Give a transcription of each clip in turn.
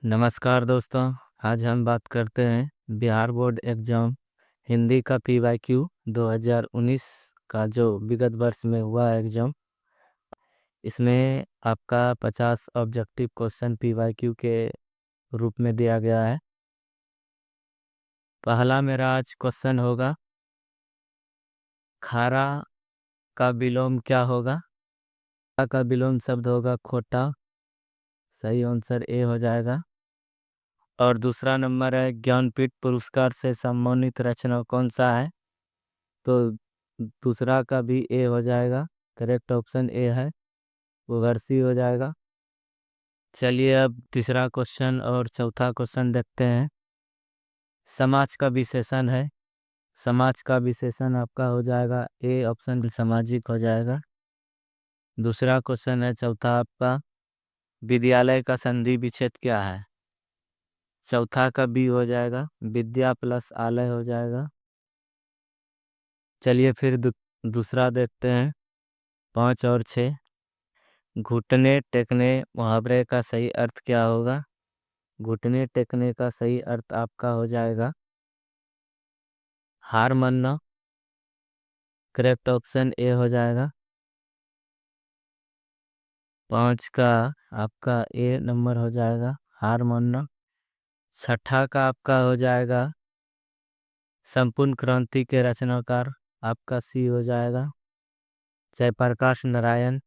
नमस्कार दोस्तों। आज हम बात करते हैं बिहार बोर्ड एग्जाम हिंदी का PYQ 2019 का जो विगत वर्ष में हुआ एग्जाम। इसमें आपका 50 ऑब्जेक्टिव क्वेश्चन PYQ के रूप में दिया गया है। पहला मेरा आज क्वेश्चन होगा, खारा का विलोम क्या होगा? खारा का विलोम शब्द होगा खोटा। सही आंसर ए हो जाएगा। और दूसरा नंबर है, ज्ञानपीठ पुरस्कार से सम्मानित रचना कौन सा है? तो दूसरा का भी ए हो जाएगा। करेक्ट ऑप्शन ए है, वो वर्सी हो जाएगा। चलिए अब तीसरा क्वेश्चन और चौथा क्वेश्चन देखते हैं। समाज का विशेषण है। समाज का विशेषण आपका हो जाएगा ए ऑप्शन, सामाजिक हो जाएगा। दूसरा क्वेश्चन है चौथा आपका, विद्यालय का संधि विच्छेद क्या है? चौथा का बी हो जाएगा, विद्या प्लस आलय हो जाएगा। चलिए फिर दूसरा देखते हैं। 5 और 6, घुटने टेकने मुहावरे का सही अर्थ क्या होगा? घुटने टेकने का सही अर्थ आपका हो जाएगा हार मानना। करेक्ट ऑप्शन ए हो जाएगा। 5 का आपका ए नंबर हो जाएगा, हार मानना। छठा का आपका हो जाएगा, संपूर्ण क्रांति के रचनाकार, आपका सी हो जाएगा, जयप्रकाश नारायण।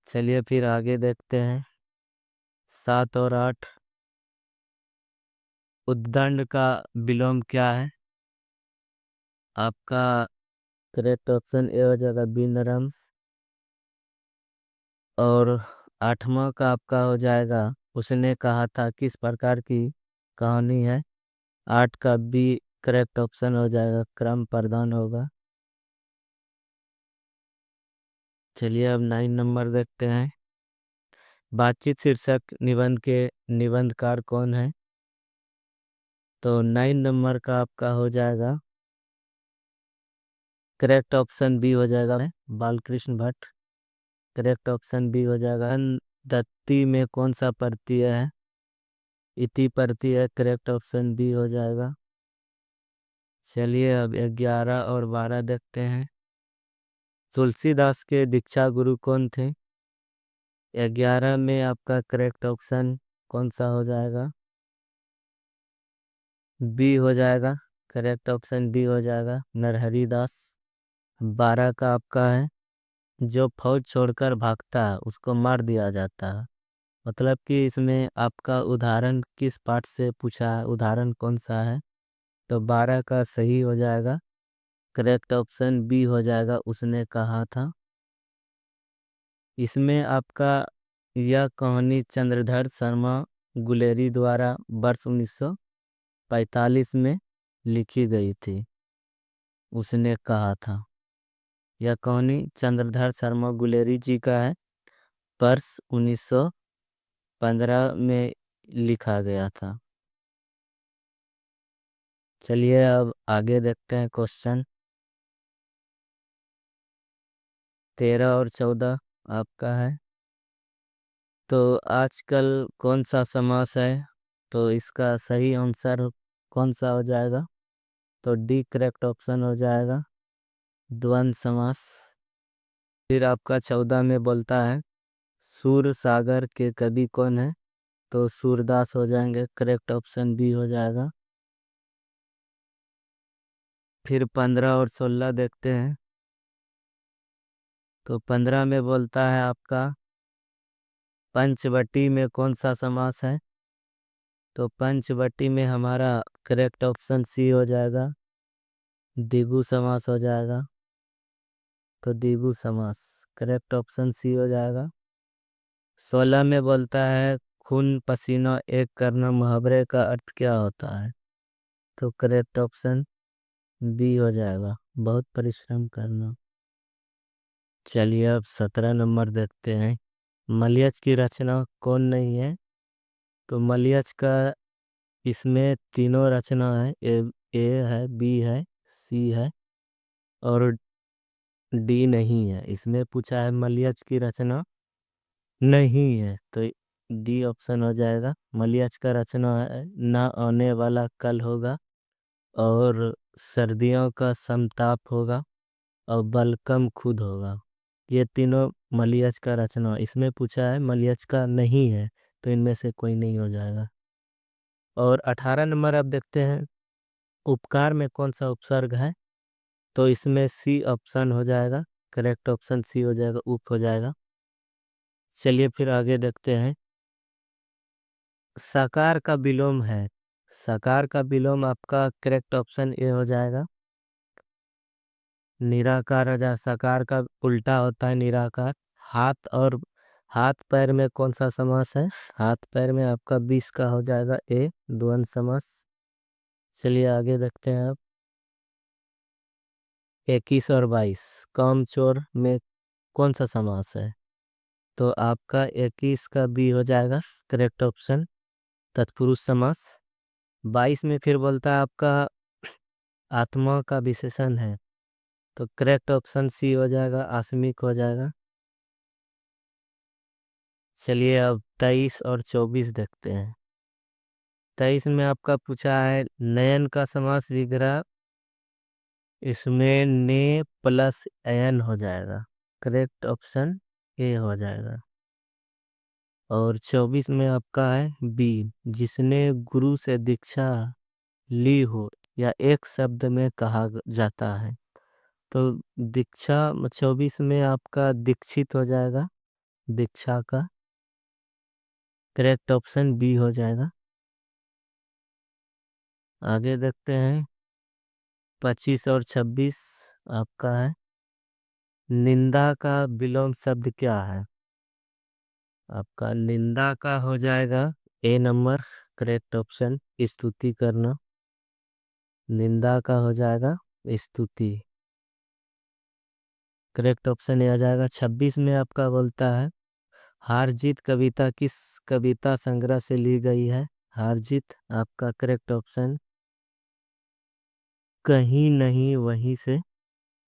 चलिए फिर आगे देखते हैं। 7 और 8, उद्दंड का विलोम क्या है? आपका करेक्ट ऑप्शन ए हो जाएगा, विनम्र। और 8वां का आपका हो जाएगा, उसने कहा था, किस प्रकार की कहानी है? 8 का बी करेक्ट ऑप्शन हो जाएगा, क्रम प्रधान होगा। चलिए अब 9 नंबर देखते हैं। बातचीत शीर्षक निबंध के निबंधकार कौन है? तो 9 नंबर का आपका हो जाएगा, करेक्ट ऑप्शन बी हो जाएगा, Balkrishna Bhatt. Correct option B हो जाएगा। दत्ती में कौन सा प्रत्यय है? इति प्रत्यय। करेक्ट ऑप्शन बी हो जाएगा। चलिए अब 11 और 12 देखते हैं। तुलसीदास के दीक्षा गुरु कौन थे? 11 में आपका करेक्ट ऑप्शन कौन सा हो जाएगा? बी हो जाएगा। करेक्ट ऑप्शन बी हो जाएगा, नरहरि दास। 12 का आपका है, जो फौज छोड़कर भागता है उसको मार दिया जाता है। मतलब कि इसमें आपका उदाहरण किस पाठ से पूछा है, उदाहरण कौन सा है? तो 12 का सही हो जाएगा, करेक्ट ऑप्शन बी हो जाएगा, उसने कहा था। इसमें आपका यह कहानी चंद्रधर शर्मा गुलेरी द्वारा वर्ष 1945 में लिखी गई थी। उसने कहा था, यह कहानी चंद्रधर शर्मा गुलेरी जी का है, वर्ष 1915 में लिखा गया था। चलिए अब आगे देखते हैं क्वेश्चन। 13 और 14 आपका है। तो आजकल कौन सा समास है? तो इसका सही आंसर कौन सा हो जाएगा? तो डी करेक्ट ऑप्शन हो जाएगा, द्वंद्व समास। फिर आपका 14 में बोलता है, सूर सागर के कवि कौन है? तो सूरदास हो जाएंगे, करेक्ट ऑप्शन बी हो जाएगा। फिर 15 और 16 देखते हैं। तो 15 में बोलता है आपका, पंचवटी में कौन सा समास है? तो पंचवटी में हमारा करेक्ट ऑप्शन सी हो जाएगा, द्विगु समास हो जाएगा। तो द्विगु समास, करेक्ट ऑप्शन सी हो जाएगा। 16 में बोलता है, खून पसीना एक करना मुहावरे का अर्थ क्या होता है? तो करेक्ट ऑप्शन बी हो जाएगा, बहुत परिश्रम करना। चलिए अब 17 नंबर देखते हैं। मलयज की रचना कौन नहीं है? तो मलयज का इसमें तीनों रचना है, ए है, बी है, सी है और डी नहीं है। इसमें पूछा है मलयज की रचना नहीं है तो डी ऑप्शन हो जाएगा। मलयाच का रचना है, ना आने वाला कल होगा, और सर्दियों का समताप होगा, और बलकम खुद होगा। ये तीनों मलयाच का रचना, इसमें पूछा है मलयाच का नहीं है, तो इनमें से कोई नहीं हो जाएगा। और 18 नंबर आप देखते हैं, उपकार में कौन सा उपसर्ग है? तो इसमें सी ऑप्शन हो जाएगा, करेक्ट ऑप्शन सी हो जाएगा, उप हो जाएगा। चलिए फिर आगे देखते हैं, साकार का विलोम है। साकार का विलोम आपका करेक्ट ऑप्शन ए हो जाएगा, निराकार हो जाए। साकार का उल्टा होता है निराकार। हाथ और हाथ पैर में कौन सा समास है? हाथ पैर में आपका 20 का हो जाएगा ए, द्वंद समास। चलिए आगे देखते हैं अब, 21 और 22 कामचोर में कौन सा समास है? तो आपका 21 का बी हो जाएगा करेक्ट ऑप्शन, तत्पुरुष समास। 22 में फिर बोलता है आपका आत्मा का विशेषण है, तो करेक्ट ऑप्शन सी हो जाएगा, आसमिक हो जाएगा। चलिए अब 23 और 24 देखते हैं। 23 में आपका पूछा है नयन का समास विग्रह, इसमें ने प्लस एन हो जाएगा, करेक्ट ऑप्शन ए हो जाएगा। और 24 में आपका है बी, जिसने गुरु से दीक्षा ली हो या एक शब्द में कहा जाता है। तो दीक्षा 24 में आपका दीक्षित हो जाएगा, दीक्षा का, करेक्ट ऑप्शन बी हो जाएगा। आगे देखते हैं, 25 और 26 आपका है, निंदा का विलोम शब्द क्या है? आपका निंदा का हो जाएगा ए नंबर, करेक्ट ऑप्शन स्तुति करना। निंदा का हो जाएगा स्तुति, करेक्ट ऑप्शन ये आ जाएगा। 26 में आपका बोलता है हार जीत कविता किस कविता संग्रह से ली गई है? हार जीत आपका करेक्ट ऑप्शन कहीं नहीं वहीं से,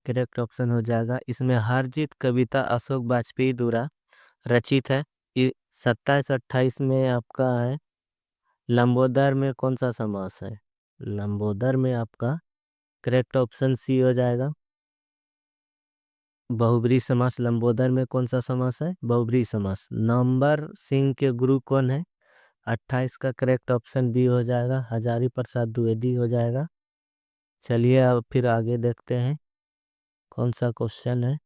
करेक्ट ऑप्शन हो जाएगा। इसमें हार जीत कविता अशोक वाजपेयी द्वारा रचित है। 27-28 में आपका है लंबोदर में कौन सा समास है? लंबोदर में आपका करेक्ट ऑप्शन सी हो जाएगा, बहुब्रीहि समास। लंबोदर में कौन सा समास है? बहुब्रीहि समास। नंबर सिंह के गुरु कौन है? 28 का करेक्ट ऑप्शन बी हो जाएगा, हजारी प्रसाद द्विवेदी हो जाएगा। चलिए अब फिर आगे देखते हैं, कौन सा क्वेश्चन है।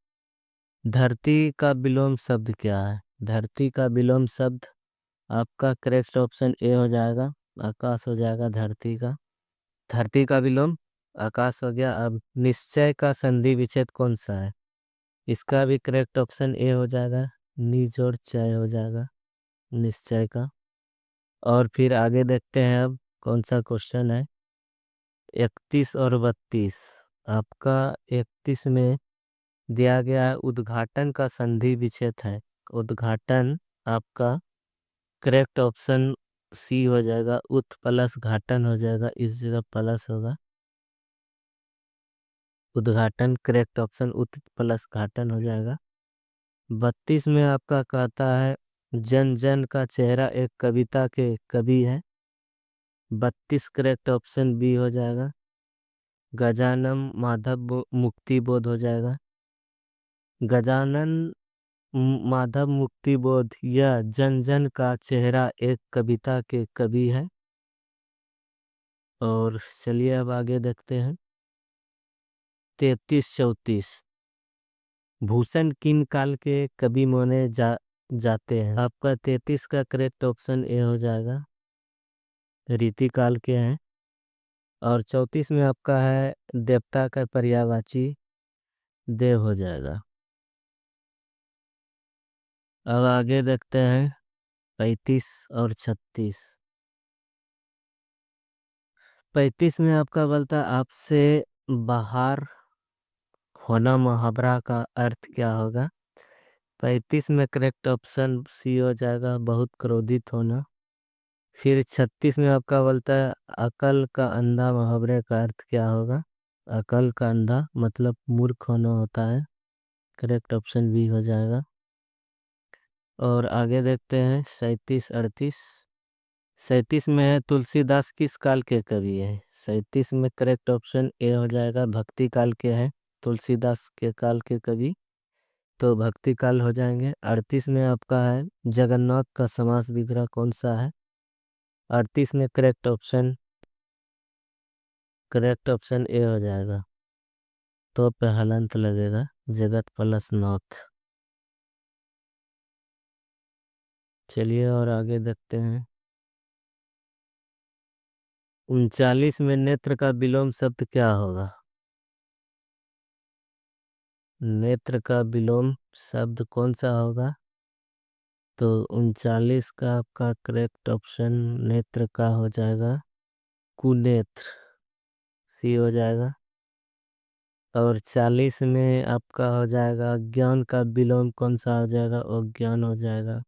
धरती का विलोम शब्द क्या है? धरती का विलोम शब्द आपका करेक्ट ऑप्शन ए हो जाएगा, आकाश हो जाएगा धरती का। धरती का विलोम आकाश हो गया। अब निश्चय का संधि विच्छेद कौन सा है? इसका भी करेक्ट ऑप्शन ए हो जाएगा, निज और चय हो जाएगा, निश्चय का। और फिर आगे देखते हैं अब, कौन सा क्वेश्चन है। 31 और 32 आपका 31 में दिया गया है उद्घाटन का संधि विच्छेद है। उद्घाटन आपका करेक्ट ऑप्शन सी हो जाएगा, उत प्लस घाटन हो जाएगा, इस जगह प्लस होगा। उद्घाटन करेक्ट ऑप्शन उत प्लस घाटन हो जाएगा। 32 में आपका कहता है जन जन का चेहरा एक कविता के कवि है। 32 करेक्ट ऑप्शन बी हो जाएगा, गजानन माधव मुक्ति बोध हो जाएगा। गजानन माधव मुक्ति बोध यह जन जन का चेहरा एक कविता के कवि है। और चलिए अब आगे देखते हैं, 33-34 भूषण किन काल के कवि माने जाते हैं? आपका 33 का करेक्ट ऑप्शन ए हो जाएगा, रीति काल के हैं। और 34 में आपका है देवता का पर्यायवाची देव हो जाएगा। अब आगे देखते हैं 35 और 36। 35 में आपका बोलता है आपसे बाहर होना मुहावरा का अर्थ क्या होगा? 35 में करेक्ट ऑप्शन सी हो जाएगा, बहुत क्रोधित होना। फिर 36 में आपका बोलता है अकल का अंधा मुहावरे का अर्थ क्या होगा? अकल का अंधा मतलब मूर्ख होना होता है, करेक्ट ऑप्शन बी हो जाएगा। और आगे देखते हैं 37 38। 37 में है तुलसीदास किस काल के कवि है? 37 में करेक्ट ऑप्शन ए हो जाएगा, भक्ति काल के हैं तुलसीदास के काल के कवि, तो भक्ति काल हो जाएंगे। 38 में आपका है जगन्नाथ का समास विग्रह कौन सा है? 38 में करेक्ट ऑप्शन ए हो जाएगा, तो पे हलंत लगेगा, जगत प्लस नाथ। चलिए और आगे देखते हैं। 39 में नेत्र का विलोम शब्द क्या होगा? नेत्र का विलोम शब्द कौन सा होगा? तो 39 का आपका करेक्ट ऑप्शन नेत्र का हो जाएगा कुनेत्र, सी हो जाएगा। और 40 में आपका हो जाएगा ज्ञान का विलोम कौन सा हो जाएगा? अज्ञान हो जाएगा।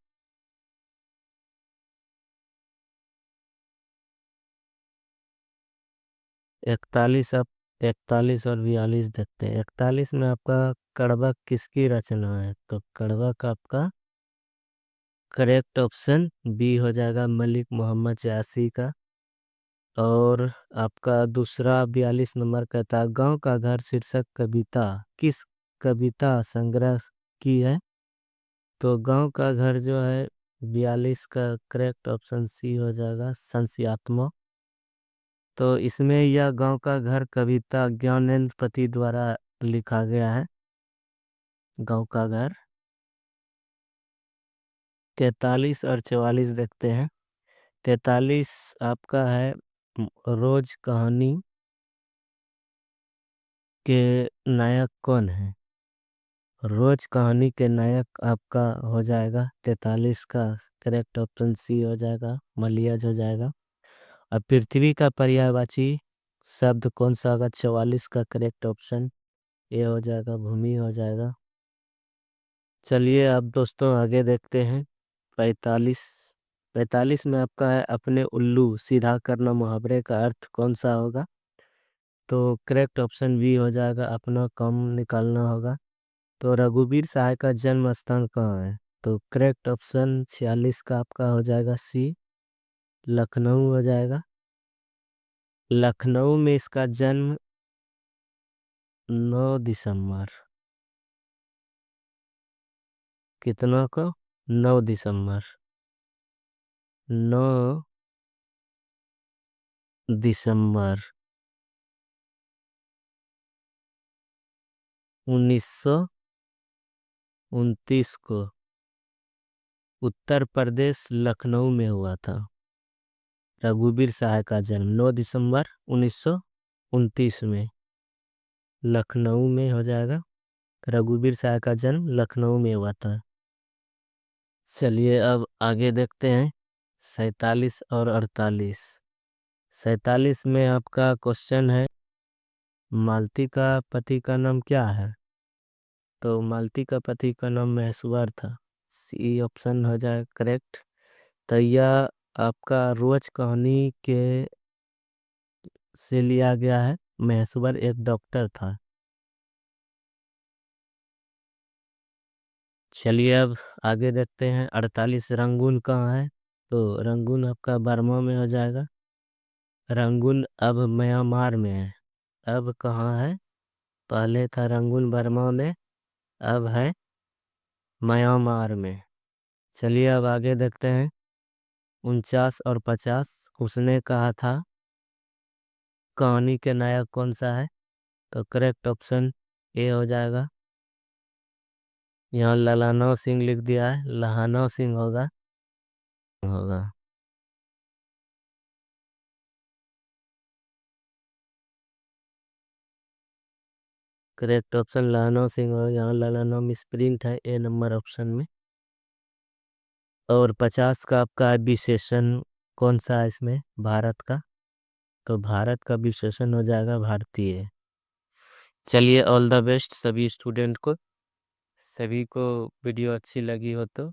41 आप 41 और 42 देखते हैं। 41 में आपका कड़वा किसकी रचना है? तो कड़वा का आपका करेक्ट ऑप्शन बी हो जाएगा, मलिक मोहम्मद जासी का। और आपका दूसरा 42 नंबर कहता है गांव का घर शीर्षक कविता किस कविता संग्रह की है? तो गांव का घर जो है 42 का करेक्ट ऑप्शन सी हो जाएगा, संस्यात्मक। तो इसमें यह गांव का घर कविता ज्ञानेंद्र पति द्वारा लिखा गया है, गांव का घर। 43 और 44 देखते हैं। 43 आपका है रोज कहानी के नायक कौन है? रोज कहानी के नायक आपका हो जाएगा 43 का करेक्ट ऑप्शन सी हो जाएगा, मलियाज हो जाएगा। अब पृथ्वी का पर्यायवाची शब्द कौन सा होगा? 44 का करेक्ट ऑप्शन ए हो जाएगा, भूमि हो जाएगा। चलिए अब दोस्तों आगे देखते हैं। 45 45 में आपका है अपने उल्लू सीधा करना मुहावरे का अर्थ कौन सा होगा? तो करेक्ट ऑप्शन बी हो जाएगा, अपना कम निकालना होगा। तो रघुवीर सहाय का जन्म स्थान कहाँ है? तो करेक्ट ऑप्शन 46 का आपका हो जाएगा सी, लखनऊ हो जाएगा। लखनऊ में इसका जन्म 9 दिसंबर, कितना को? 9 दिसंबर, 9 दिसंबर 1929 को उत्तर प्रदेश लखनऊ में हुआ था। रघुवीर सहाय का जन्म 9 दिसंबर 1929 में लखनऊ में हो जाएगा। रघुवीर सहाय का जन्म लखनऊ में हुआ था। चलिए अब आगे देखते हैं 47 और 48। 47 में आपका क्वेश्चन है मालती का पति का नाम क्या है? तो मालती का पति का नाम महेश्वर था, सी ऑप्शन हो जाए करेक्ट। तो यह आपका रोज कहानी के से लिया गया है, महेश्वर एक डॉक्टर था। चलिए अब आगे देखते हैं 48 रंगून कहाँ है? तो रंगून आपका बर्मा में हो जाएगा। रंगून अब म्यांमार में है। अब कहाँ है? पहले था रंगून बर्मा में, अब है म्यांमार में। चलिए अब आगे देखते हैं 49 और 50। उसने कहा था कहानी के नायक कौन सा है? तो करेक्ट ऑप्शन ए हो जाएगा। यहाँ ललानव सिंह लिख दिया है, लहानव सिंह होगा। करेक्ट ऑप्शन लहानव सिंह होगा, यहाँ ललानव मिसप्रिंट है ए नंबर ऑप्शन में। और 50 का आपका विशेषण कौन सा है इसमें? भारत का, तो भारत का विशेषण हो जाएगा भारतीय। चलिए ऑल द बेस्ट सभी स्टूडेंट को। सभी को वीडियो अच्छी लगी हो तो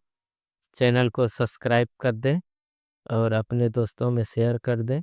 चैनल को सब्सक्राइब कर दें और अपने दोस्तों में शेयर कर दें।